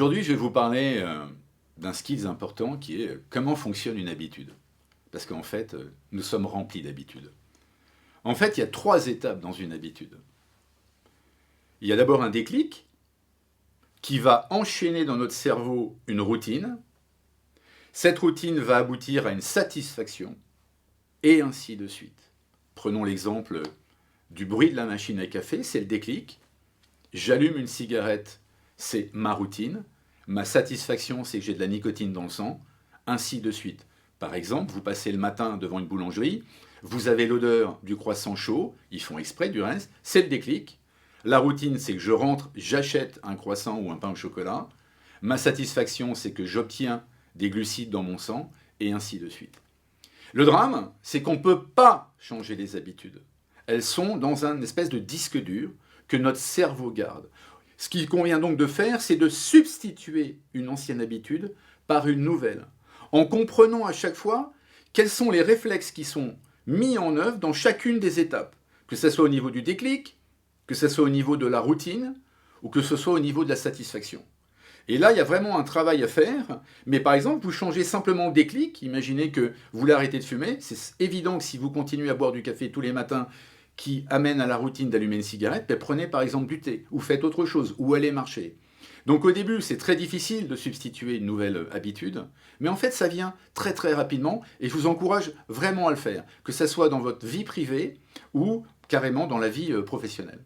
Aujourd'hui, je vais vous parler d'un skill important qui est comment fonctionne une habitude. Parce qu'en fait, nous sommes remplis d'habitudes. En fait, il y a 3 étapes dans une habitude. Il y a d'abord un déclic qui va enchaîner dans notre cerveau une routine. Cette routine va aboutir à une satisfaction et ainsi de suite. Prenons l'exemple du bruit de la machine à café, c'est le déclic. J'allume une cigarette, c'est ma routine. Ma satisfaction, c'est que j'ai de la nicotine dans le sang, ainsi de suite. Par exemple, vous passez le matin devant une boulangerie, vous avez l'odeur du croissant chaud, ils font exprès du reste, c'est le déclic. La routine, c'est que je rentre, j'achète un croissant ou un pain au chocolat. Ma satisfaction, c'est que j'obtiens des glucides dans mon sang, et ainsi de suite. Le drame, c'est qu'on ne peut pas changer les habitudes. Elles sont dans un espèce de disque dur que notre cerveau garde. Ce qu'il convient donc de faire, c'est de substituer une ancienne habitude par une nouvelle, en comprenant à chaque fois quels sont les réflexes qui sont mis en œuvre dans chacune des étapes, que ce soit au niveau du déclic, que ce soit au niveau de la routine, ou que ce soit au niveau de la satisfaction. Et là, il y a vraiment un travail à faire, mais par exemple, vous changez simplement le déclic, imaginez que vous voulez arrêter de fumer, c'est évident que si vous continuez à boire du café tous les matins, qui amène à la routine d'allumer une cigarette, ben prenez par exemple du thé, ou faites autre chose, ou allez marcher. Donc au début, c'est très difficile de substituer une nouvelle habitude, mais en fait, ça vient très très rapidement, et je vous encourage vraiment à le faire, que ce soit dans votre vie privée, ou carrément dans la vie professionnelle.